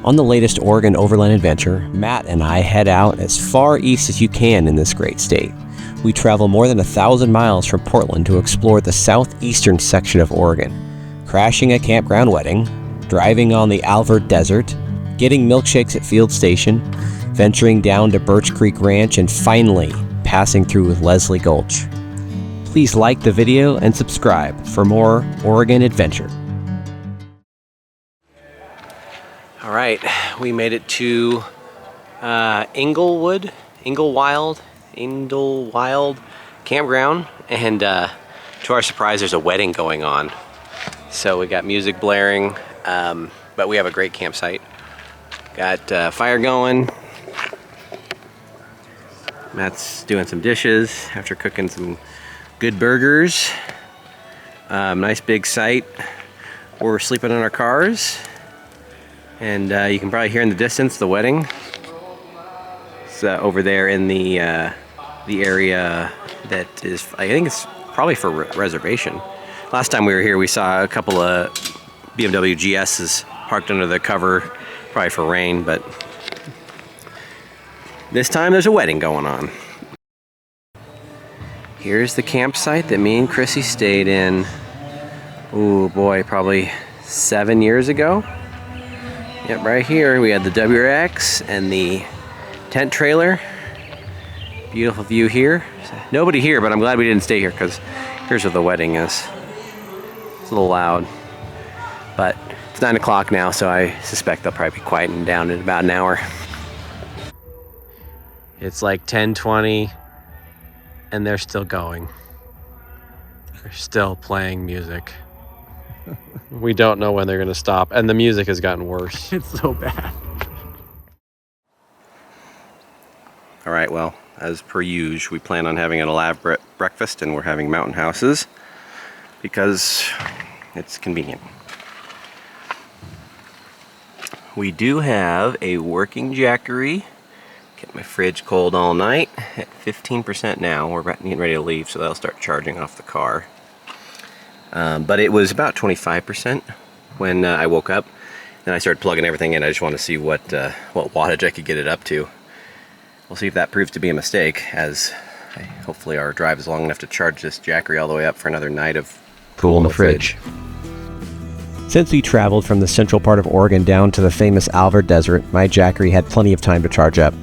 On the latest Oregon Overland adventure, Matt and I head out as far east as you can in this great state. We travel more than 1,000 miles from Portland to explore the southeastern section of Oregon, crashing a campground wedding, driving on the Alvord Desert, getting milkshakes at Field Station, venturing down to Birch Creek Ranch, and finally passing through with Leslie Gulch. Please like the video and subscribe for more Oregon adventure. All right, we made it to Inglewild campground, and to our surprise there's a wedding going on. So we got music blaring, but we have a great campsite. Got fire going. Matt's doing some dishes after cooking some good burgers. Nice big site. We're sleeping in our cars. And you can probably hear in the distance the wedding. It's over there in the area that is, I think it's probably for reservation. Last time we were here, we saw a couple of BMW GSs parked under the cover, probably for rain, but this time there's a wedding going on. Here's the campsite that me and Chrissy stayed in, oh boy, probably 7 years ago. Yep, right here we had the WRX and the tent trailer. Beautiful view here. Nobody here, but I'm glad we didn't stay here because here's where the wedding is. It's a little loud, but it's 9 o'clock now, so I suspect they'll probably be quieting down in about an hour. It's like 10:20 and they're still going. They're still playing music. We don't know when they're going to stop, and the music has gotten worse. It's so bad. All right, well, as per usual, we plan on having an elaborate breakfast, and we're having mountain houses because it's convenient. We do have a working jackery. Kept my fridge cold all night at 15% now. We're getting ready to leave, so that'll start charging off the car. But it was about 25% when I woke up. Then I started plugging everything in. I just want to see what wattage I could get it up to. We'll see if that proves to be a mistake, as hopefully our drive is long enough to charge this jackery all the way up for another night of cool in the fridge. Since we traveled from the central part of Oregon down to the famous Alvord Desert, my jackery had plenty of time to charge up.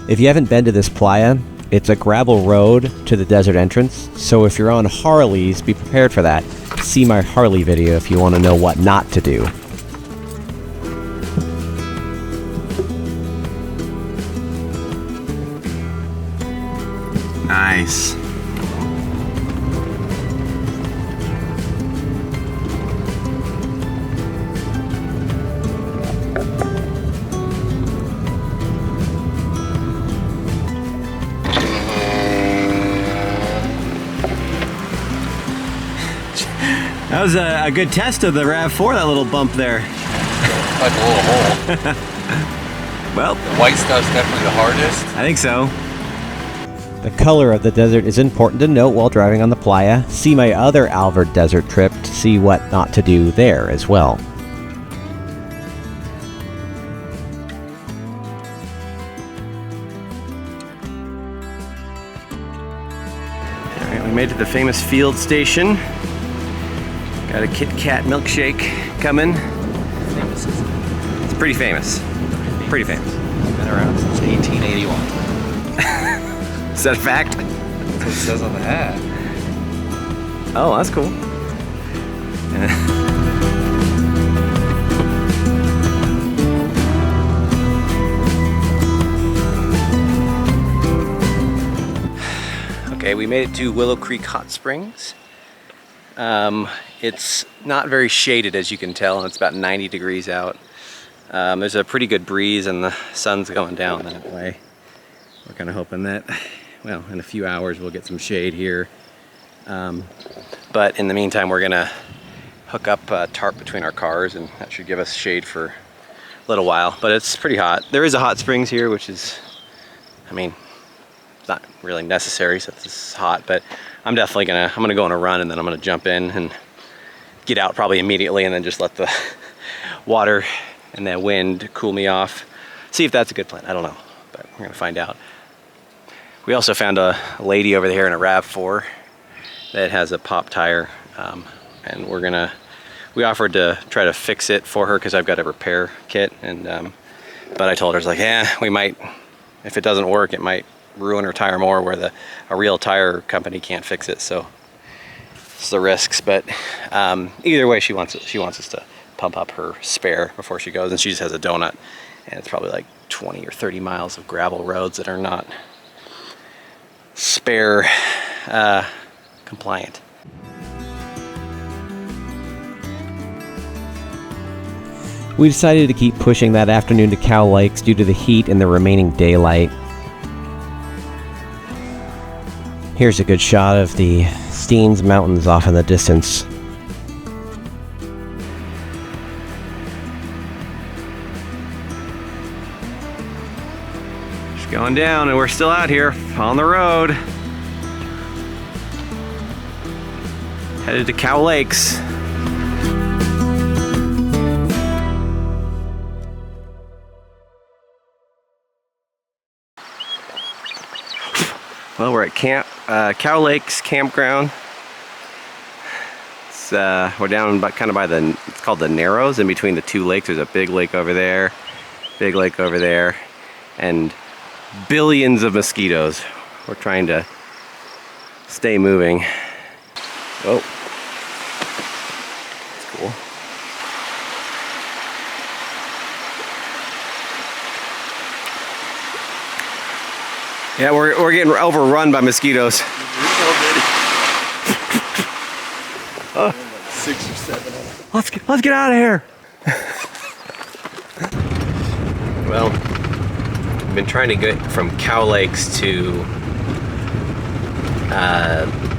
If you haven't been to this playa, it's a gravel road to the desert entrance, so if you're on Harleys, be prepared for that. See my Harley video if you want to know what not to do. Nice. That was a good test of the RAV4, that little bump there. Like a little hole. Well, the white stuff's definitely the hardest. I think so. The color of the desert is important to note while driving on the playa. See my other Alvord Desert trip to see what not to do there as well. All right, we made it to the famous Field Station. Got a Kit Kat milkshake coming. It's pretty famous. Pretty famous. Been around since 1881. Is that a fact? That's what it says on the hat. Oh, that's cool. Okay, we made it to Willow Creek Hot Springs. It's not very shaded, as you can tell, and it's about 90 degrees out. There's a pretty good breeze and the sun's going down that way. We're kind of hoping that, well, in a few hours we'll get some shade here. But in the meantime, we're gonna hook up a tarp between our cars, and that should give us shade for a little while. But it's pretty hot. There is a hot springs here, which is, I mean, it's not really necessary since it's hot, but I'm definitely gonna go on a run, and then I'm gonna jump in and get out probably immediately, and then just let the water and that wind to cool me off. See if that's a good plan. I don't know, but we're gonna find out. We also found a lady over there in a RAV4 that has a pop tire, and we offered to try to fix it for her because I've got a repair kit, and but I told her, I was like, yeah, we might, if it doesn't work, it might ruin her tire more, where a real tire company can't fix it. So it's the risks, but either way, she wants us to pump up her spare before she goes, and she just has a donut, and it's probably like 20 or 30 miles of gravel roads that are not spare compliant. We decided to keep pushing that afternoon to Cow Lakes due to the heat and the remaining daylight. Here's a good shot of the Steens Mountains off in the distance. Just going down, and we're still out here on the road. Headed to Cow Lakes. Well, we're at Cow Lakes Campground. We're down kind of by it's called the Narrows, in between the two lakes. There's a big lake over there, and billions of mosquitoes. We're trying to stay moving. Oh, that's cool. Yeah, we're getting overrun by mosquitoes. Oh. 6 or 7 of them. Let's get out of here. Well, I've been trying to get from Cow Lakes to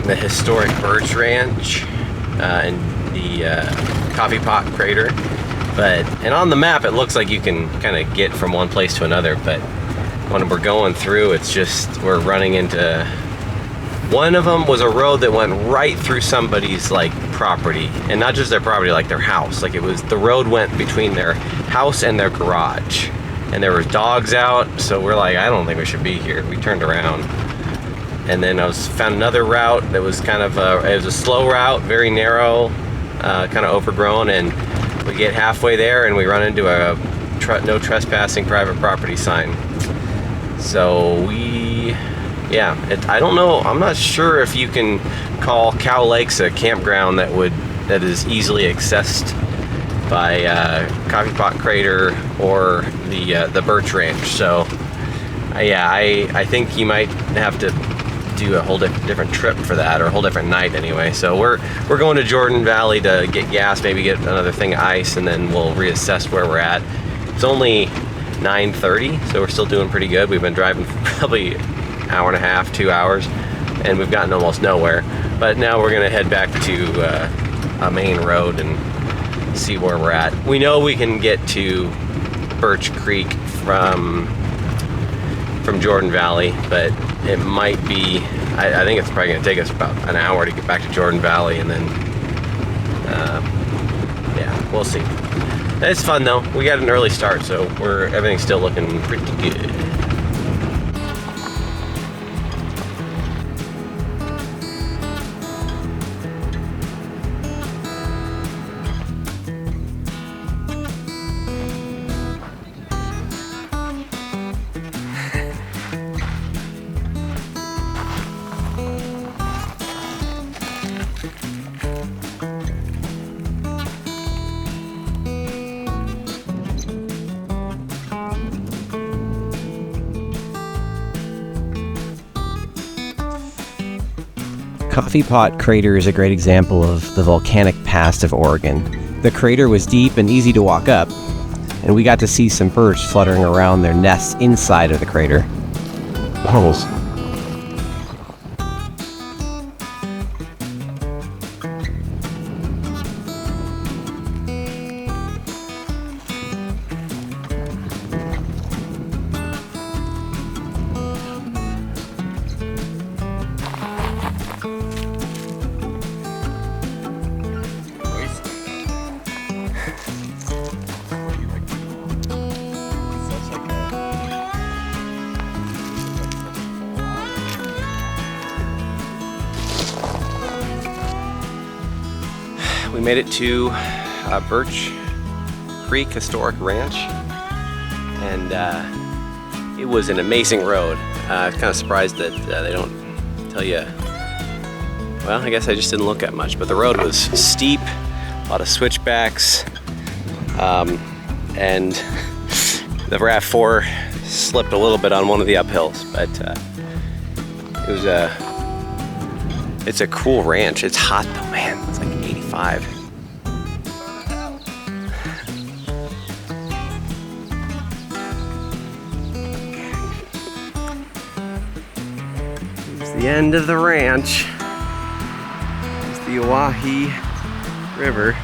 the historic Birch Ranch and the Coffeepot Crater, and on the map it looks like you can kind of get from one place to another, but when we're going through, it's just we're running into. One of them was a road that went right through somebody's like property, and not just their property, like their house. Like the road went between their house and their garage, and there were dogs out. So we're like, I don't think we should be here. We turned around, and then found another route that was kind of it was a slow route, very narrow, kind of overgrown, and we get halfway there and we run into a no trespassing private property sign. So I don't know. I'm not sure if you can call Cow Lakes a campground that is easily accessed by Coffeepot Crater or the Birch Ranch. So I think you might have to do a whole different trip for that, or a whole different night anyway. So we're going to Jordan Valley to get gas, maybe get another thing of ice, and then we'll reassess where we're at. It's only 9:30, so we're still doing pretty good. We've been driving for probably an hour and a half, 2 hours, and we've gotten almost nowhere. But now we're gonna head back to a main road and see where we're at. We know we can get to Birch Creek from Jordan Valley, but it might be, I think it's probably gonna take us about an hour to get back to Jordan Valley, and then yeah, we'll see. It's fun though. We got an early start, so everything's still looking pretty good. Coffeepot Crater is a great example of the volcanic past of Oregon. The crater was deep and easy to walk up, and we got to see some birds fluttering around their nests inside of the crater. Bubbles. made it to Birch Creek Historic Ranch, and it was an amazing road. I was kind of surprised that they don't tell you. Well, I guess I just didn't look at much, but the road was steep, a lot of switchbacks, and the RAV4 slipped a little bit on one of the uphills, but it's a cool ranch. It's hot though, man. It's like 85. It's the end of the ranch. It's the Owyhee River.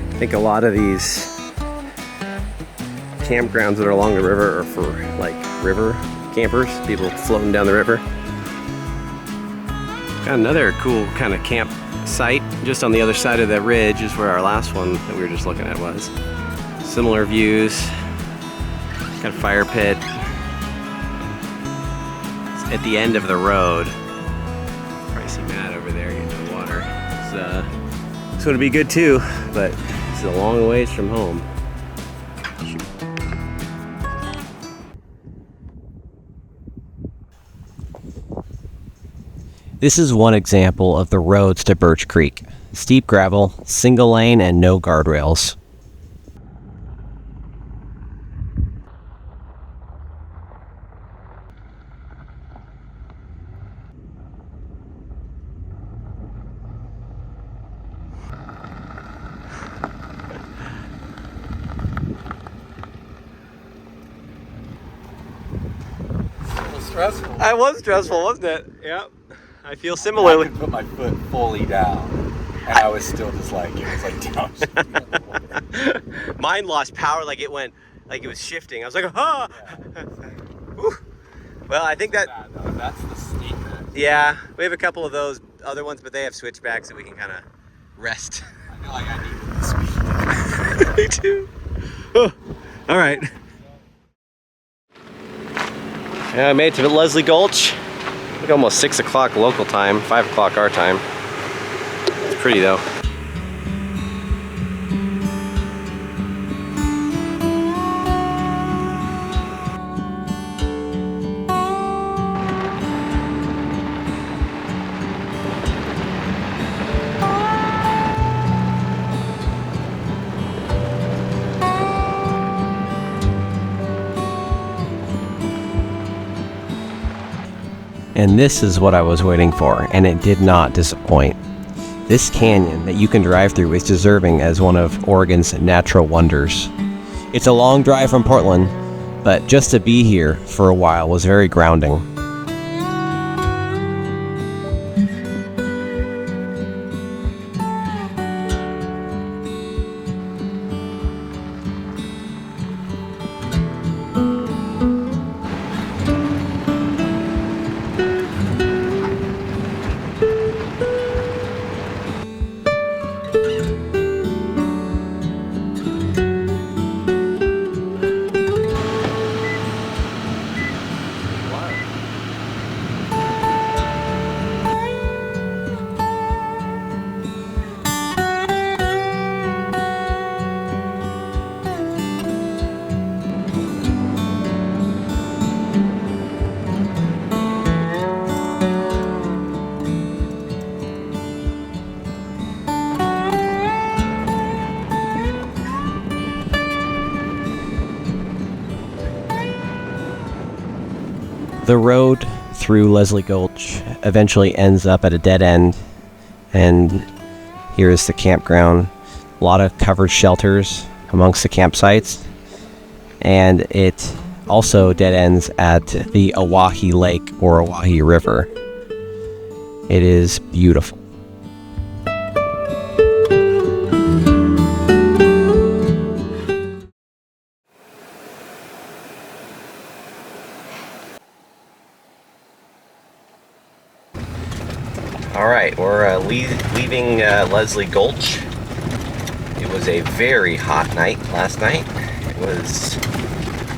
I think a lot of these campgrounds that are along the river are for like river campers, people floating down the river. Got another cool kind of camp site just on the other side of that ridge is where our last one that we were just looking at was. Similar views, got a fire pit. It's at the end of the road. Probably see Matt over there getting the water. It's going to be good too, but it's a long ways from home. This is one example of the roads to Birch Creek. Steep gravel, single lane, and no guardrails. Stressful. It was stressful, wasn't it? Yep. I feel similarly. I could put my foot fully down, and I was still just like, it was like down. Mine lost power, like it went, like it was shifting. I was like, ah! Whew. Well, I think that. That's the steepness. Yeah, we have a couple of those other ones, but they have switchbacks that we can kind of rest. I feel like I need to speed. Me too. Oh, all right. Yeah, I made it to Leslie Gulch. I think almost 6 o'clock local time, 5 o'clock our time. It's pretty though. And this is what I was waiting for, and it did not disappoint. This canyon that you can drive through is deserving as one of Oregon's natural wonders. It's a long drive from Portland, but just to be here for a while was very grounding. The road through Leslie Gulch eventually ends up at a dead end, and here is the campground. A lot of covered shelters amongst the campsites, and it also dead ends at the Owyhee Lake or Owyhee River. It is beautiful. Alright, we're leaving Leslie Gulch. It was a very hot night last night. It was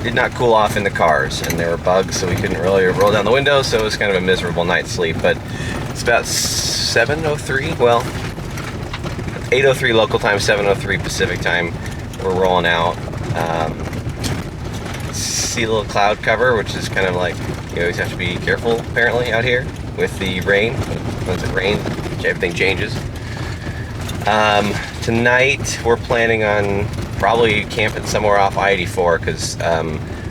did not cool off in the cars, and there were bugs, so we couldn't really roll down the windows, so it was kind of a miserable night's sleep. But it's about 7:03, well, 8:03 local time, 7:03 Pacific time. We're rolling out. See a little cloud cover, which is kind of like, you always have to be careful apparently out here with the rain. Once it rains, everything changes. Tonight we're planning on probably camping somewhere off I-84, because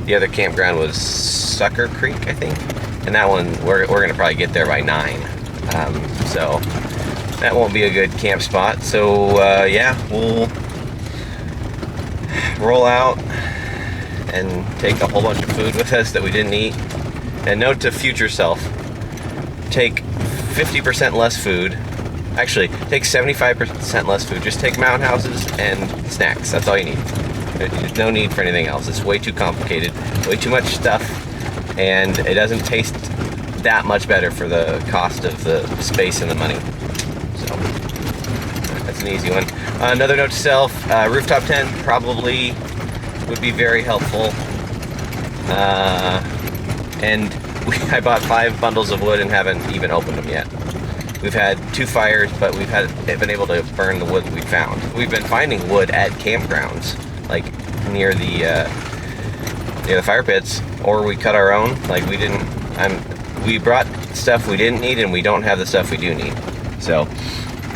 the other campground was Succor Creek, I think, and that one we're gonna probably get there by 9. So that won't be a good camp spot. So yeah, we'll roll out and take a whole bunch of food with us that we didn't eat. And note to future self, take 50% less food. Actually, take 75% less food. Just take mountain houses and snacks. That's all you need. There's no need for anything else. It's way too complicated, way too much stuff, and it doesn't taste that much better for the cost of the space and the money. So that's an easy one. Another note to self, rooftop tent probably would be very helpful. And I bought 5 bundles of wood and haven't even opened them yet. We've had 2 fires, but we've been able to burn the wood we found. We've been finding wood at campgrounds, like near the fire pits, or we cut our own. Like we brought stuff we didn't need, and we don't have the stuff we do need. So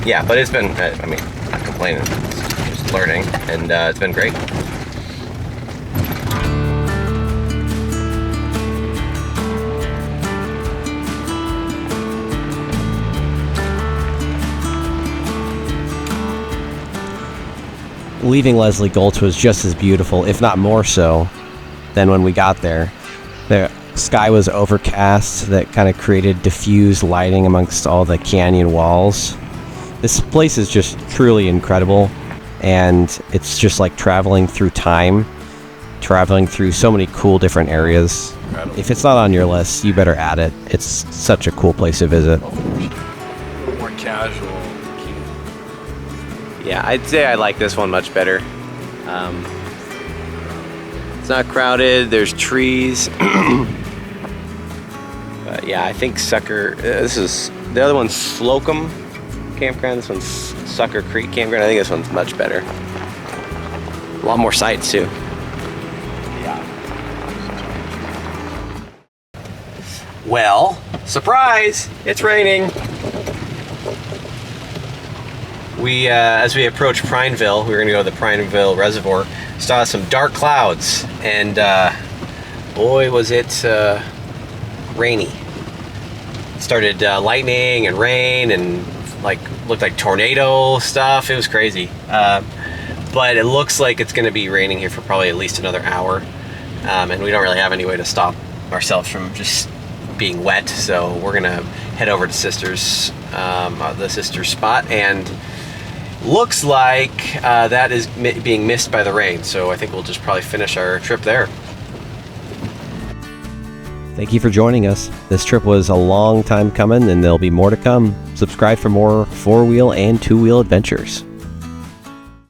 yeah, but it's been, I mean, not complaining, it's just learning, and it's been great. Leaving Leslie Gulch was just as beautiful, if not more so, than when we got there. The sky was overcast, that kind of created diffused lighting amongst all the canyon walls. This place is just truly incredible, and it's just like traveling through time, traveling through so many cool different areas. Incredible. If it's not on your list, you better add it. It's such a cool place to visit. More casual. Yeah, I'd say I like this one much better. It's not crowded, there's trees. But yeah, I think Succor, this is, the other one's Slocum Campground, this one's Succor Creek Campground. I think this one's much better. A lot more sights too. Yeah. Well, surprise, it's raining. We, as we approach Prineville, we were going to go to the Prineville Reservoir, saw some dark clouds, and boy was it rainy. It started lightning and rain and looked like tornado stuff. It was crazy. But it looks like it's going to be raining here for probably at least another hour, and we don't really have any way to stop ourselves from just being wet, so we're going to head over to the Sister's spot, and looks like that is being missed by the rain, so I think we'll just probably finish our trip there. Thank you for joining us. This trip was a long time coming, and there'll be more to come. Subscribe for more 4-wheel and 2-wheel adventures.